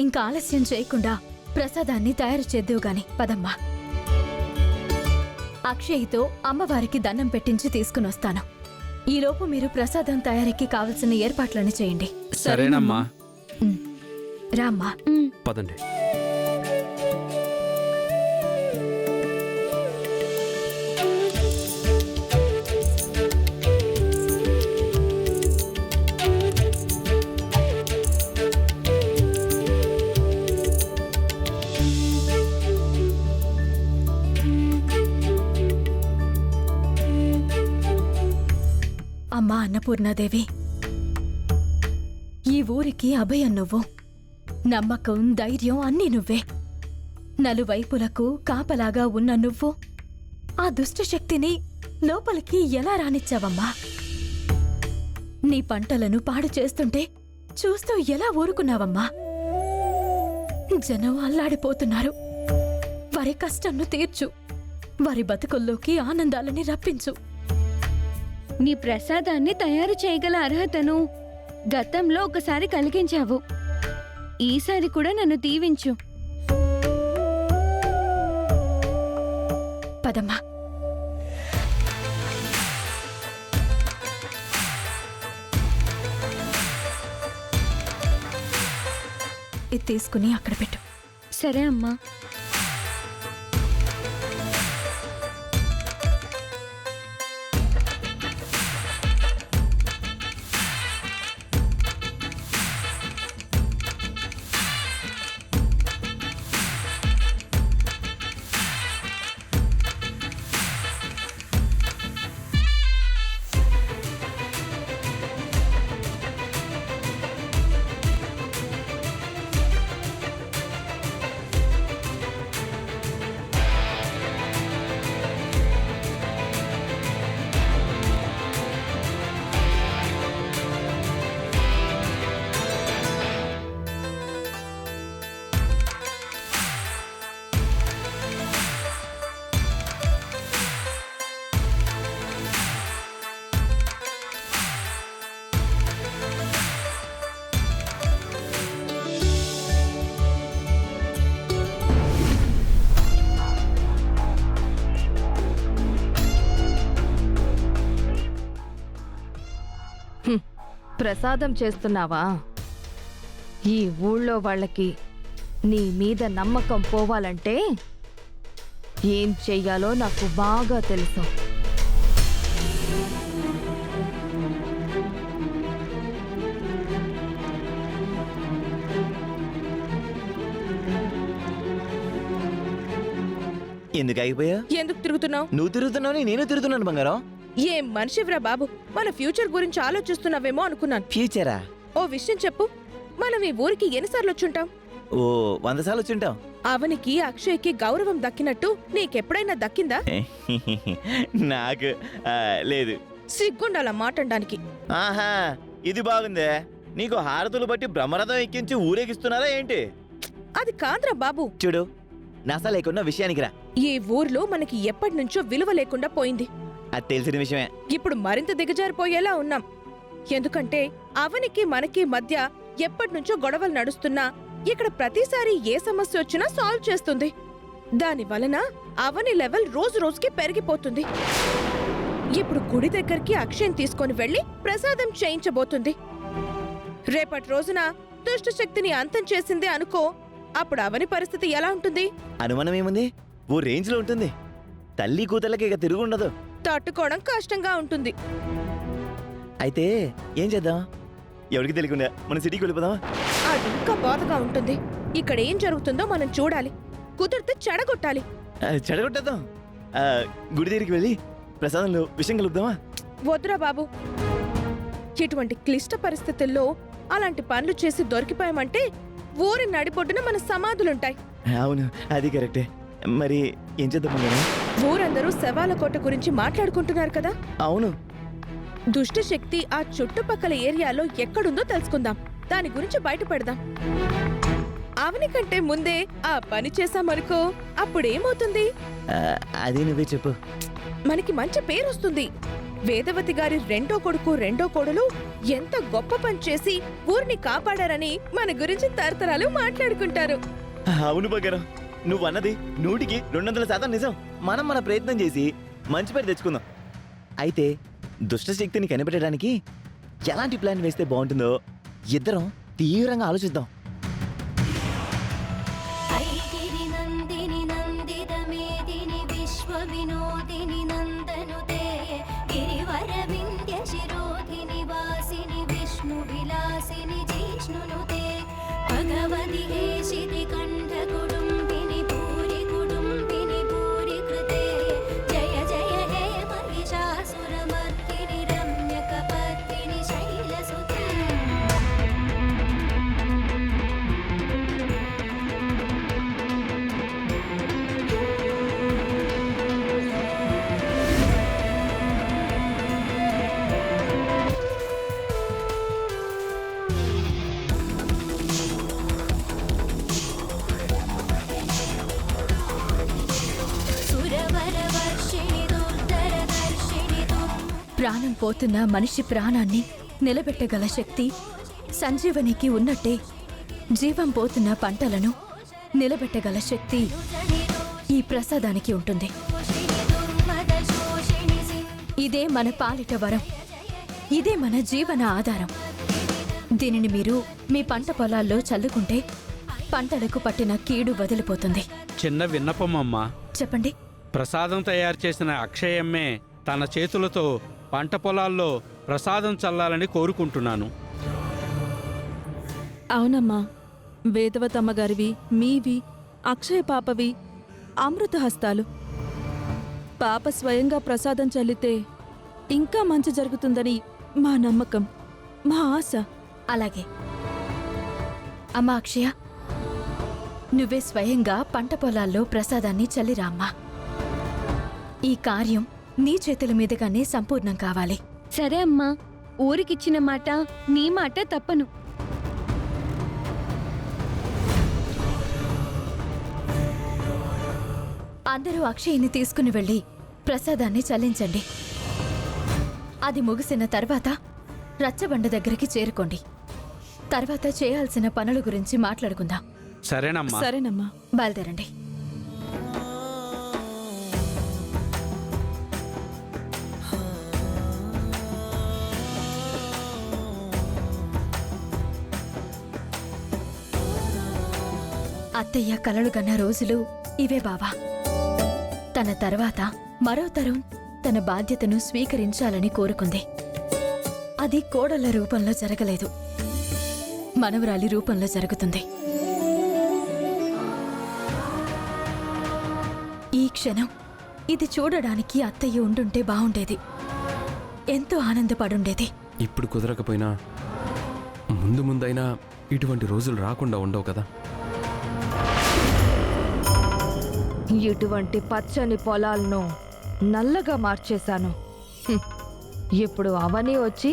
ఇంకా ఆలస్యం చేయకుండా ప్రసాదాన్ని తయారు చేద్దువు గాని పదమ్మా. అక్షయ్తో అమ్మవారికి దండం పెట్టించి తీసుకునొస్తాను. ఈలోపు మీరు ప్రసాదం తయారీకి కావలసిన ఏర్పాట్లను చేయండి. సరేనమ్మా. రామ్మా. పదండి. అమ్మా అన్నపూర్ణాదేవి, ఈ ఊరికి అభయం నువ్వు. నమ్మకం, ధైర్యం అన్నీ నువ్వే. నలువైపులకు కాపలాగా ఉన్న నువ్వు ఆ దుష్టశక్తిని లోపలికి ఎలా రానిచ్చావమ్మా? నీ పంటలను పాడు చేస్తుంటే చూస్తూ ఎలా ఊరుకున్నావమ్మా? జనం అల్లాడిపోతున్నారు. వారి కష్టంను తీర్చు. వారి బతుకుల్లోకి ఆనందాలని రప్పించు. నీ ప్రసాదాన్ని తయారు చేయగల అర్హతను గతంలో ఒకసారి కలిగించావు. ఈసారి కూడా నన్ను దీవించు. పదమ్మా. ఇది తీసుకుని అక్కడ పెట్టు. సరే అమ్మా. ప్రసాదం చేస్తున్నావా? ఈ ఊళ్ళో వాళ్ళకి నీ మీద నమ్మకం పోవాలంటే ఏం చెయ్యాలో నాకు బాగా తెలుసు. ఎందుకు ఆగిపోయా? ఎందుకు తిరుగుతున్నావు? నువ్వు తిరుగుతున్నావు, నేను తిరుగుతున్నాను బంగారం. ఏం మనిషివ్రా బాబు, మన ఫ్యూచర్ గురించి ఆలోచిస్తున్నావేమో అనుకున్నాను. ఫ్యూచరా? ఓ విషయం చెప్పు, మనం ఈ ఊరికి ఎన్నిసార్లు వచ్చుంటాం? ఓ 100 సార్లు వచ్చింటాం. అవనికి అక్షయ్కి గౌరవం దక్కినట్టు నీకెప్పుడైనా దక్కిందా? నాకు లేదు. సిగ్గుండాల మాటండానికి. ఆహా, ఇది బాగుందే. నీకు హారతులు బట్టి బ్రహ్మరథం ఎక్కించి ఊరేగిస్తున్నారా ఏంటి? అది కాదురా బాబు. చూడు, నస లేకుండా విషయానికి రా. ఈ ఊర్లో మనకి ఎప్పటినుంచో విలువ లేకుండా పోయింది. అది తెలిసిన విషయమే. ఇప్పుడు మరింత దిగజారిపోయేలా ఉన్నాం. ఎందుకంటే అవనికి మనకి మధ్య ఎప్పటినుంచో గొడవలు నడుస్తున్నా ఇక్కడ ప్రతిసారి ఏ సమస్య వచ్చినా సాల్వ్ చేస్తుంది. దాని వలన అవని లెవెల్ రోజు రోజుకి పెరిగిపోతుంది. ఇప్పుడు గుడి దగ్గరికి అక్షయం తీసుకొని వెళ్లి ప్రసాదం చేయించబోతుంది. రేపటి రోజున దుష్ట శక్తిని అంతం చేసిందే అనుకో, అప్పుడు అవని పరిస్థితి ఎలా ఉంటుంది? అనుమానం ఏముంది? ఓ రేంజ్ లో ఉంటుంది. తల్లి కూతుళ్ళకి ఇక తిరుగుండదు. తట్టుకోవడం కష్టంగా ఉంటుంది. అయితే ఏం చేద్దాం? ఎవరికి తెలియకుండా మన సిటీకి వెళ్ళిపోదాం. అది ఇంకా బాధగా ఉంటుంది. ఇక్కడ ఏం జరుగుతుందో మనం చూడాలి. కుదిరితే చెడగొట్టాలి. చెడగొట్టేద్దాం. గుడి దగ్గరికి వెళ్ళి ప్రసాదంలో విషయం కలుపుదామా? వద్దురా బాబు. ఇటువంటి క్లిష్ట పరిస్థితుల్లో అలాంటి పనులు చేసి దొరికిపోయామంటే ఊరి నడిబొడ్డున మన సమాధులుంటాయి. అవును, అది కరెక్టే. మరి ఏం చేద్దాం? ఊరందరూ శవాల కోట గురించి మాట్లాడుకుంటున్నారు కదా. అవును. దుష్ట శక్తి ఆ చుట్టుపక్కల ఏరియాలో ఎక్కడుందో తెలుసుకుందాం. దాని గురించి బయటపడదాం. అవని కంటే ముందే ఆ పని చేశామనుకో, అప్పుడేమవుతుంది? అది నువ్వే చెప్పు. మనకి మంచి పేరొస్తుంది. వేదవతి గారి రెండో కోడలు ఎంత గొప్ప పని చేసి ఊరిని కాపాడారని మన గురించి తరతరాలు మాట్లాడుకుంటారు. అవును బగరా, నువ్వు అన్నది 100% నిజం. మనం మన ప్రయత్నం చేసి మంచి పేరు తెచ్చుకుందాం. అయితే దుష్టశక్తిని కనిపెట్టడానికి ఎలాంటి ప్లాన్ వేస్తే బాగుంటుందో ఇద్దరం తీవ్రంగా ఆలోచిద్దాం. ఐగిరి నందిని నందిత మేదిని విశ్వ వినోదిని నందనుతే గిరివర వింధ్య శిరోధిని వాసిని విష్ణు విలాసిని జిష్ణునుతే భగవతి హేషితి కంఠ కుటుంబిని భూరి కృతే జయ జయ హే మహిషాసురమర్దిని రమ్య కపర్దిని శైలసుతే. ప్రాణం పోతున్న మనిషి ప్రాణాన్ని నిలబెట్టగల శక్తి సంజీవనికి ఉన్నట్టే జీవం పోతున్న పంటలను నిలబెట్టగల శక్తి ఈ ప్రసాదానికి ఉంటుంది. ఇదే మన పాలిట వరం, ఇదే మన జీవన ఆధారం. దీనిని మీరు మీ పంట పొలాల్లో చల్లుకుంటే పంటలకు పట్టిన కీడు వదిలిపోతుంది. చిన్న విన్నపమమ్మా, చెప్పండి. ప్రసాదం తయారు చేసిన అక్షయమ్మే తన చేతులతో పంట పొలాల్లో ప్రసాదం చల్లాలని కోరుకుంటున్నాను. అవునమ్మా, వేదవతమ్మ గారివి, మీవి, అక్షయ పాపవి అమృత హస్తాలు. పాప స్వయంగా ప్రసాదం చల్లితే ఇంకా మంచి జరుగుతుందని మా నమ్మకం, మా ఆశ. అలాగే అమ్మా అక్షయ, నువ్వే స్వయంగా పంట పొలాల్లో ప్రసాదాన్ని చల్లిరామ్మా. ఈ కార్యం నీ చేతుల మీదుగానే సంపూర్ణం కావాలి. సరే అమ్మా, ఊరికిచ్చిన మాట నీ మాట తప్పను. అందరూ అక్షయ్ని తీసుకుని వెళ్ళి ప్రసాదాన్ని చల్లించండి. అది ముగిసిన తర్వాత రచ్చబండ దగ్గరికి చేరుకోండి. తర్వాత చేయాల్సిన పనుల గురించి మాట్లాడుకుందాం. సరేనమ్మా. సరేనమ్మా. బయలుదేరండి. అత్తయ్య కలలుగన్న రోజులు ఇవే బావా. తన తర్వాత మరో తరం తన బాధ్యతను స్వీకరించాలని కోరుకుంది. అది కోడళ్ల రూపంలో జరగలేదు, మనవరాలి రూపంలో జరుగుతుంది. ఈ క్షణం ఇది చూడడానికి అత్తయ్య ఉండుంటే బావుండేది. ఎంతో ఆనందపడుండేది. ఇప్పుడు కుదరకపోయినా ముందు ముందైనా ఇటువంటి రోజులు రాకుండా ఉండవు కదా. ఇటువంటి పచ్చని పొలాలను నల్లగా మార్చేశాను. ఇప్పుడు అవని వచ్చి